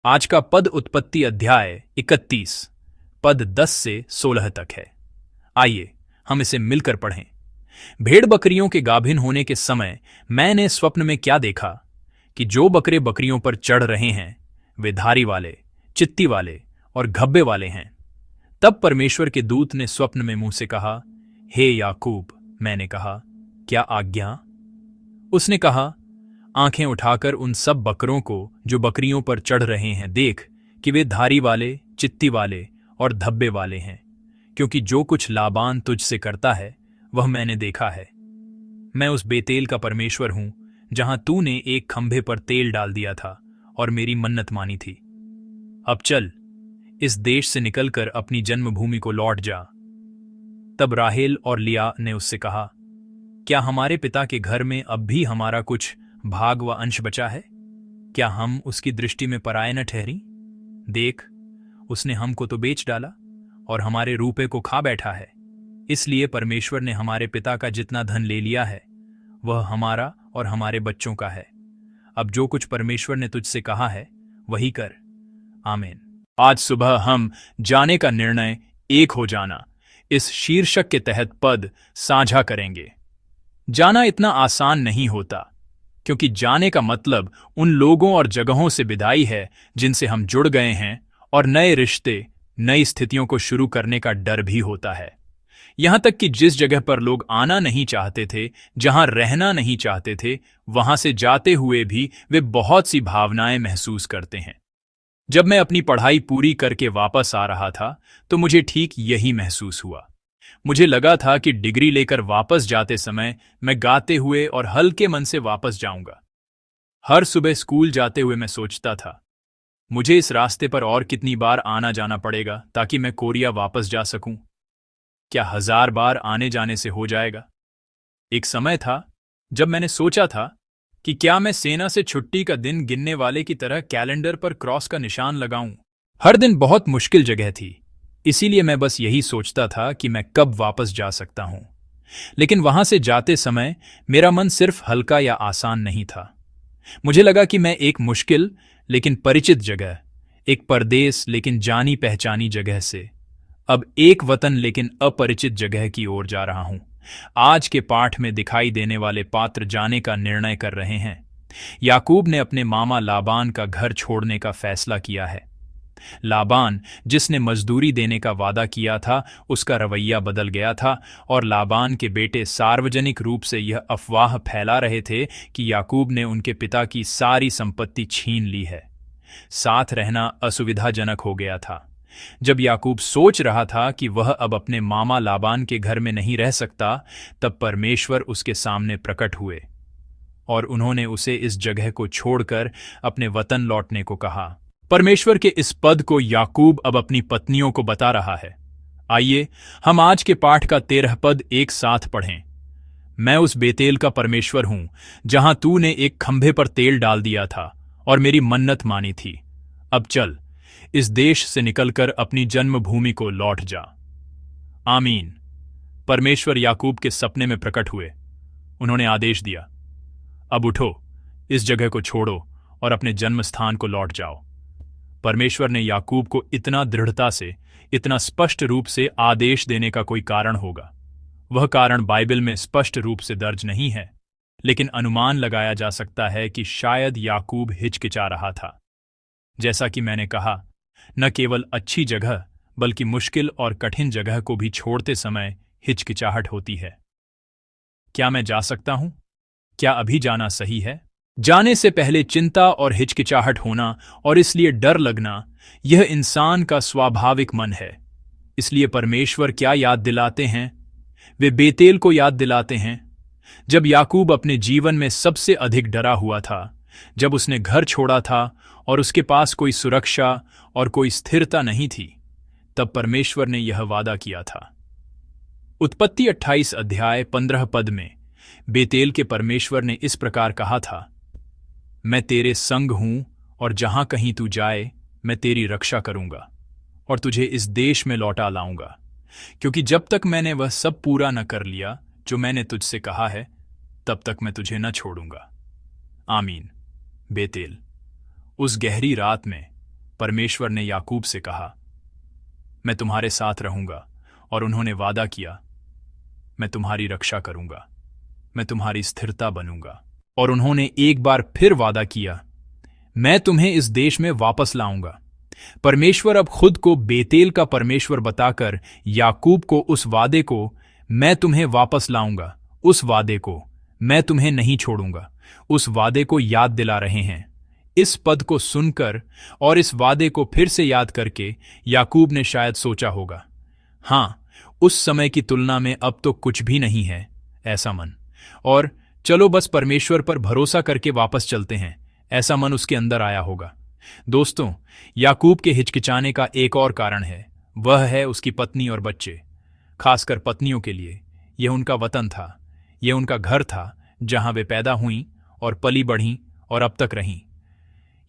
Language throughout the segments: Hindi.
आज का पद उत्पत्ति अध्याय 31 पद 10 से 16 तक है। आइए हम इसे मिलकर पढ़ें। भेड़ बकरियों के गाभिन होने के समय मैंने स्वप्न में क्या देखा कि जो बकरे बकरियों पर चढ़ रहे हैं वे धारी वाले, चित्ती वाले और घब्बे वाले हैं। तब परमेश्वर के दूत ने स्वप्न में मुंह से कहा, हे याकूब। मैंने कहा, क्या आज्ञा? उसने कहा, आंखें उठाकर उन सब बकरों को जो बकरियों पर चढ़ रहे हैं देख कि वे धारी वाले, चित्ती वाले और धब्बे वाले हैं, क्योंकि जो कुछ लाबान तुझसे करता है वह मैंने देखा है। मैं उस बेतेल का परमेश्वर हूं जहां तूने एक खंभे पर तेल डाल दिया था और मेरी मन्नत मानी थी। अब चल, इस देश से निकलकर अपनी जन्मभूमि को लौट जा। तब राहेल और लिया ने उससे कहा, क्या हमारे पिता के घर में अब भी हमारा कुछ भाग व अंश बचा है? क्या हम उसकी दृष्टि में पराये न ठहरी? देख, उसने हमको तो बेच डाला और हमारे रूपे को खा बैठा है। इसलिए परमेश्वर ने हमारे पिता का जितना धन ले लिया है वह हमारा और हमारे बच्चों का है। अब जो कुछ परमेश्वर ने तुझसे कहा है वही कर। आमीन। आज सुबह हम जाने का निर्णय एक हो जाना इस शीर्षक के तहत पद साझा करेंगे। जाना इतना आसान नहीं होता, क्योंकि जाने का मतलब उन लोगों और जगहों से विदाई है जिनसे हम जुड़ गए हैं, और नए रिश्ते, नई स्थितियों को शुरू करने का डर भी होता है। यहां तक कि जिस जगह पर लोग आना नहीं चाहते थे, जहां रहना नहीं चाहते थे, वहां से जाते हुए भी वे बहुत सी भावनाएं महसूस करते हैं। जब मैं अपनी पढ़ाई पूरी करके वापस आ रहा था तो मुझे ठीक यही महसूस हुआ। मुझे लगा था कि डिग्री लेकर वापस जाते समय मैं गाते हुए और हल्के मन से वापस जाऊंगा। हर सुबह स्कूल जाते हुए मैं सोचता था, मुझे इस रास्ते पर और कितनी बार आना जाना पड़ेगा ताकि मैं कोरिया वापस जा सकूं? क्या 1000 बार आने जाने से हो जाएगा? एक समय था जब मैंने सोचा था कि क्या मैं सेना से छुट्टी का दिन गिनने वाले की तरह कैलेंडर पर क्रॉस का निशान लगाऊं। हर दिन बहुत मुश्किल जगह थी, इसीलिए मैं बस यही सोचता था कि मैं कब वापस जा सकता हूं। लेकिन वहां से जाते समय मेरा मन सिर्फ हल्का या आसान नहीं था। मुझे लगा कि मैं एक मुश्किल लेकिन परिचित जगह, एक परदेश लेकिन जानी पहचानी जगह से अब एक वतन लेकिन अपरिचित जगह की ओर जा रहा हूं। आज के पाठ में दिखाई देने वाले पात्र जाने का निर्णय कर रहे हैं। याकूब ने अपने मामा लाबान का घर छोड़ने का फैसला किया है। लाबान, जिसने मजदूरी देने का वादा किया था, उसका रवैया बदल गया था और लाबान के बेटे सार्वजनिक रूप से यह अफवाह फैला रहे थे कि याकूब ने उनके पिता की सारी संपत्ति छीन ली है। साथ रहना असुविधाजनक हो गया था। जब याकूब सोच रहा था कि वह अब अपने मामा लाबान के घर में नहीं रह सकता, तब परमेश्वर उसके सामने प्रकट हुए और उन्होंने उसे इस जगह को छोड़कर अपने वतन लौटने को कहा। परमेश्वर के इस पद को याकूब अब अपनी पत्नियों को बता रहा है। आइए हम आज के पाठ का 13 पद एक साथ पढ़ें। मैं उस बेतेल का परमेश्वर हूं जहां तूने एक खंभे पर तेल डाल दिया था और मेरी मन्नत मानी थी। अब चल, इस देश से निकलकर अपनी जन्मभूमि को लौट जा। आमीन। परमेश्वर याकूब के सपने में प्रकट हुए। उन्होंने आदेश दिया, अब उठो, इस जगह को छोड़ो और अपने जन्म स्थान को लौट जाओ। परमेश्वर ने याकूब को इतना दृढ़ता से, इतना स्पष्ट रूप से आदेश देने का कोई कारण होगा। वह कारण बाइबल में स्पष्ट रूप से दर्ज नहीं है, लेकिन अनुमान लगाया जा सकता है कि शायद याकूब हिचकिचा रहा था। जैसा कि मैंने कहा, न केवल अच्छी जगह बल्कि मुश्किल और कठिन जगह को भी छोड़ते समय हिचकिचाहट होती है। क्या मैं जा सकता हूं? क्या अभी जाना सही है? जाने से पहले चिंता और हिचकिचाहट होना और इसलिए डर लगना, यह इंसान का स्वाभाविक मन है। इसलिए परमेश्वर क्या याद दिलाते हैं? वे बेतेल को याद दिलाते हैं। जब याकूब अपने जीवन में सबसे अधिक डरा हुआ था, जब उसने घर छोड़ा था और उसके पास कोई सुरक्षा और कोई स्थिरता नहीं थी, तब परमेश्वर ने यह वादा किया था। उत्पत्ति 28 अध्याय 15 पद में बेतेल के परमेश्वर ने इस प्रकार कहा था, मैं तेरे संग हूं और जहां कहीं तू जाए मैं तेरी रक्षा करूंगा और तुझे इस देश में लौटा लाऊंगा, क्योंकि जब तक मैंने वह सब पूरा न कर लिया जो मैंने तुझसे कहा है, तब तक मैं तुझे न छोड़ूंगा। आमीन। बेतेल। उस गहरी रात में परमेश्वर ने याकूब से कहा, मैं तुम्हारे साथ रहूंगा, और उन्होंने वादा किया, मैं तुम्हारी रक्षा करूंगा, मैं तुम्हारी स्थिरता बनूंगा। और उन्होंने एक बार फिर वादा किया, मैं तुम्हें इस देश में वापस लाऊंगा। परमेश्वर अब खुद को बेतेल का परमेश्वर बताकर याकूब को उस वादे को, मैं तुम्हें वापस लाऊंगा, उस वादे को, मैं तुम्हें नहीं छोड़ूंगा, उस वादे को याद दिला रहे हैं। इस पद को सुनकर और इस वादे को फिर से याद करके याकूब ने शायद सोचा होगा, हां, उस समय की तुलना में अब तो कुछ भी नहीं है ऐसा मन, और चलो बस परमेश्वर पर भरोसा करके वापस चलते हैं, ऐसा मन उसके अंदर आया होगा। दोस्तों, याकूब के हिचकिचाने का एक और कारण है, वह है उसकी पत्नी और बच्चे। खासकर पत्नियों के लिए यह उनका वतन था, यह उनका घर था जहां वे पैदा हुईं और पली बढ़ीं और अब तक रहीं।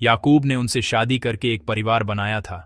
याकूब ने उनसे शादी करके एक परिवार बनाया था,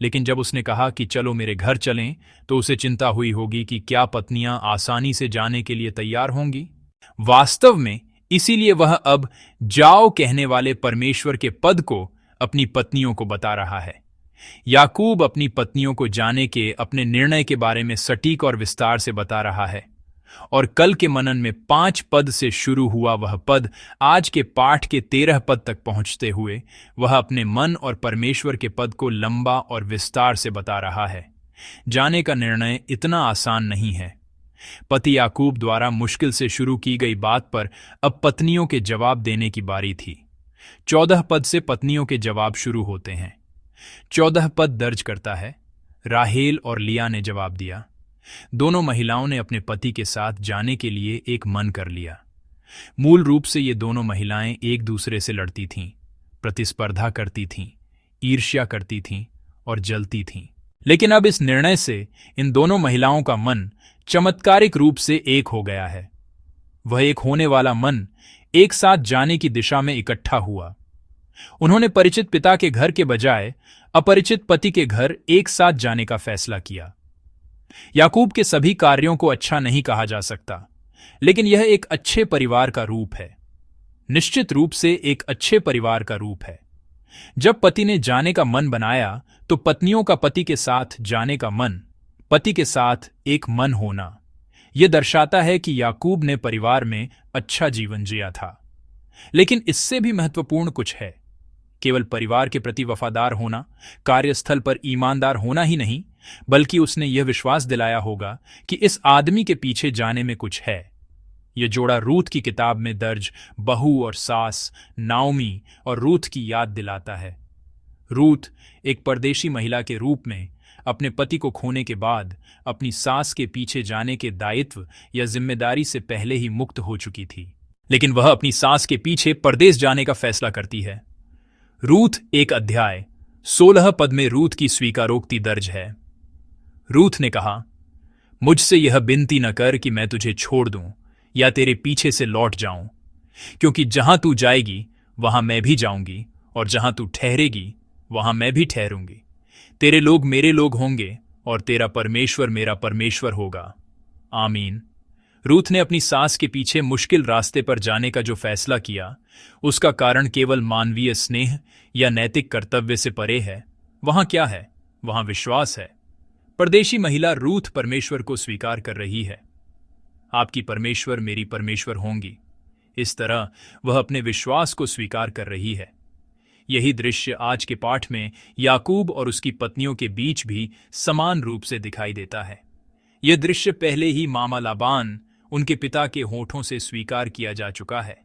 लेकिन जब उसने कहा कि चलो मेरे घर चलें, तो उसे चिंता हुई होगी कि क्या पत्नियां आसानी से जाने के लिए तैयार होंगी। वास्तव में इसीलिए वह अब जाओ कहने वाले परमेश्वर के पद को अपनी पत्नियों को बता रहा है। याकूब अपनी पत्नियों को जाने के अपने निर्णय के बारे में सटीक और विस्तार से बता रहा है, और कल के मनन में 5 पद से शुरू हुआ वह पद आज के पाठ के 13 पद तक पहुंचते हुए वह अपने मन और परमेश्वर के पद को लंबा और विस्तार से बता रहा है। जाने का निर्णय इतना आसान नहीं है। पति याकूब द्वारा मुश्किल से शुरू की गई बात पर अब पत्नियों के जवाब देने की बारी थी। 14 पद से पत्नियों के जवाब शुरू होते हैं। 14 पद दर्ज करता है, राहेल और लिया ने जवाब दिया। दोनों महिलाओं ने अपने पति के साथ जाने के लिए एक मन कर लिया। मूल रूप से ये दोनों महिलाएं एक दूसरे से लड़ती थीं, प्रतिस्पर्धा करती थीं, ईर्ष्या करती थीं और जलती थीं। लेकिन अब इस निर्णय से इन दोनों महिलाओं का मन चमत्कारिक रूप से एक हो गया है। वह एक होने वाला मन एक साथ जाने की दिशा में इकट्ठा हुआ। उन्होंने परिचित पिता के घर के बजाय अपरिचित पति के घर एक साथ जाने का फैसला किया। याकूब के सभी कार्यों को अच्छा नहीं कहा जा सकता, लेकिन यह एक अच्छे परिवार का रूप है। निश्चित रूप से एक अच्छे परिवार का रूप है। जब पति ने जाने का मन बनाया, तो पत्नियों का पति के साथ जाने का मन, पति के साथ एक मन होना, यह दर्शाता है कि याकूब ने परिवार में अच्छा जीवन जिया था। लेकिन इससे भी महत्वपूर्ण कुछ है। केवल परिवार के प्रति वफादार होना, कार्यस्थल पर ईमानदार होना ही नहीं, बल्कि उसने यह विश्वास दिलाया होगा कि इस आदमी के पीछे जाने में कुछ है। यह जोड़ा रूथ की किताब में दर्ज बहू और सास नाओमी और रूथ की याद दिलाता है। रूथ एक परदेशी महिला के रूप में अपने पति को खोने के बाद अपनी सास के पीछे जाने के दायित्व या जिम्मेदारी से पहले ही मुक्त हो चुकी थी, लेकिन वह अपनी सास के पीछे परदेश जाने का फैसला करती है। रूथ एक अध्याय 16 पद में रूथ की स्वीकारोक्ति दर्ज है। रूथ ने कहा, मुझसे यह विनती न कर कि मैं तुझे छोड़ दूं या तेरे पीछे से लौट जाऊं, क्योंकि जहां तू जाएगी वहां मैं भी जाऊंगी, और जहां तू ठहरेगी वहां मैं भी ठहरूंगी। तेरे लोग मेरे लोग होंगे और तेरा परमेश्वर मेरा परमेश्वर होगा। आमीन। रूथ ने अपनी सास के पीछे मुश्किल रास्ते पर जाने का जो फैसला किया, उसका कारण केवल मानवीय स्नेह या नैतिक कर्तव्य से परे है। वहां क्या है? वहां विश्वास है। परदेशी महिला रूथ परमेश्वर को स्वीकार कर रही है। आपकी परमेश्वर मेरी परमेश्वर होंगी। इस तरह वह अपने विश्वास को स्वीकार कर रही है। यही दृश्य आज के पाठ में याकूब और उसकी पत्नियों के बीच भी समान रूप से दिखाई देता है। यह दृश्य पहले ही मामा लाबान, उनके पिता के होठों से स्वीकार किया जा चुका है।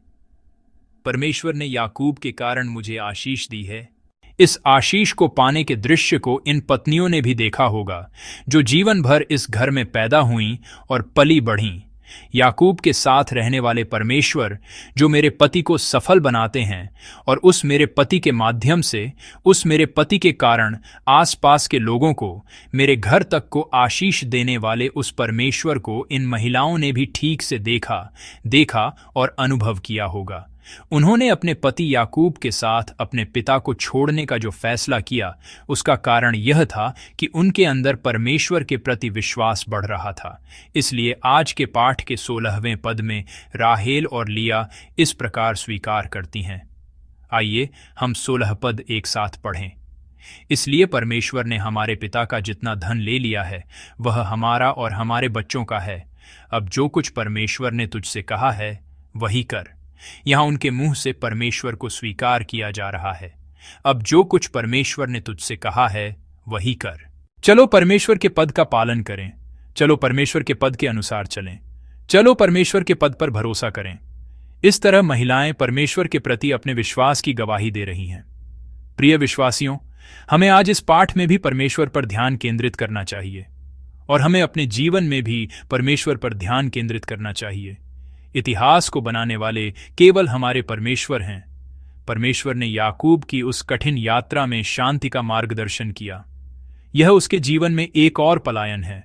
परमेश्वर ने याकूब के कारण मुझे आशीष दी है। इस आशीष को पाने के दृश्य को इन पत्नियों ने भी देखा होगा, जो जीवन भर इस घर में पैदा हुईं और पली बढ़ीं। याकूब के साथ रहने वाले परमेश्वर, जो मेरे पति को सफल बनाते हैं, और उस मेरे पति के माध्यम से, उस मेरे पति के कारण आसपास के लोगों को, मेरे घर तक को आशीष देने वाले उस परमेश्वर को इन महिलाओं ने भी ठीक से देखा और अनुभव किया होगा। उन्होंने अपने पति याकूब के साथ अपने पिता को छोड़ने का जो फैसला किया, उसका कारण यह था कि उनके अंदर परमेश्वर के प्रति विश्वास बढ़ रहा था। इसलिए आज के पाठ के 16वें पद में राहेल और लिया इस प्रकार स्वीकार करती हैं। आइए हम 16 पद एक साथ पढ़ें। इसलिए परमेश्वर ने हमारे पिता का जितना धन ले लिया है वह हमारा और हमारे बच्चों का है। अब जो कुछ परमेश्वर ने तुझसे कहा है वही कर। यहाँ उनके मुंह से परमेश्वर को स्वीकार किया जा रहा है। अब जो कुछ परमेश्वर ने तुझसे कहा है वही कर। चलो परमेश्वर के पद का पालन करें। चलो परमेश्वर के पद के अनुसार चलें। चलो परमेश्वर के पद पर भरोसा करें। इस तरह महिलाएं परमेश्वर के प्रति अपने विश्वास की गवाही दे रही हैं। प्रिय विश्वासियों, हमें आज इस पाठ में भी परमेश्वर पर ध्यान केंद्रित करना चाहिए और हमें अपने जीवन में भी परमेश्वर पर ध्यान केंद्रित करना चाहिए। इतिहास को बनाने वाले केवल हमारे परमेश्वर हैं। परमेश्वर ने याकूब की उस कठिन यात्रा में शांति का मार्गदर्शन किया। यह उसके जीवन में एक और पलायन है।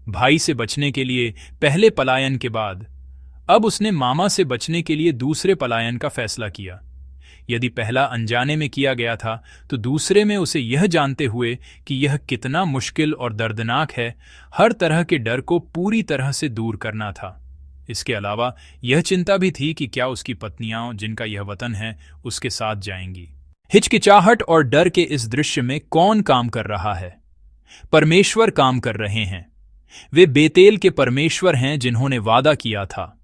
भाई से बचने के लिए पहले पलायन के बाद अब उसने मामा से बचने के लिए दूसरे पलायन का फैसला किया। यदि पहला अनजाने में किया गया था तो दूसरे में उसे यह जानते हुए कि यह कितना मुश्किल और दर्दनाक है, हर तरह के डर को पूरी तरह से दूर करना था। इसके अलावा यह चिंता भी थी कि क्या उसकी पत्नियां, जिनका यह वतन है, उसके साथ जाएंगी। हिचकिचाहट और डर के इस दृश्य में कौन काम कर रहा है? परमेश्वर काम कर रहे हैं। वे बेतेल के परमेश्वर हैं जिन्होंने वादा किया था,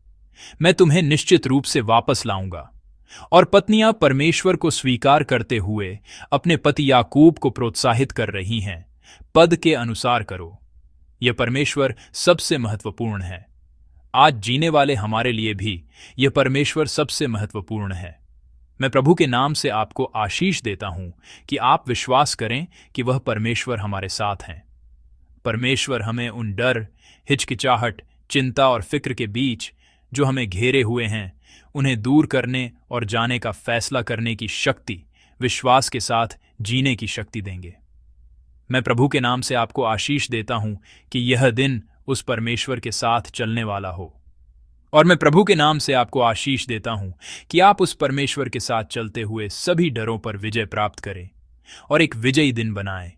मैं तुम्हें निश्चित रूप से वापस लाऊंगा। और पत्नियां परमेश्वर को स्वीकार करते हुए अपने पति याकूब को प्रोत्साहित कर रही हैं, पद के अनुसार करो। यह परमेश्वर सबसे महत्वपूर्ण है। आज जीने वाले हमारे लिए भी यह परमेश्वर सबसे महत्वपूर्ण है। मैं प्रभु के नाम से आपको आशीष देता हूं कि आप विश्वास करें कि वह परमेश्वर हमारे साथ हैं। परमेश्वर हमें उन डर, हिचकिचाहट, चिंता और फिक्र के बीच जो हमें घेरे हुए हैं, उन्हें दूर करने और जाने का फैसला करने की शक्ति, विश्वास के साथ जीने की शक्ति देंगे। मैं प्रभु के नाम से आपको आशीष देता हूं कि यह दिन उस परमेश्वर के साथ चलने वाला हो। और मैं प्रभु के नाम से आपको आशीष देता हूं कि आप उस परमेश्वर के साथ चलते हुए सभी डरों पर विजय प्राप्त करें और एक विजयी दिन बनाएं।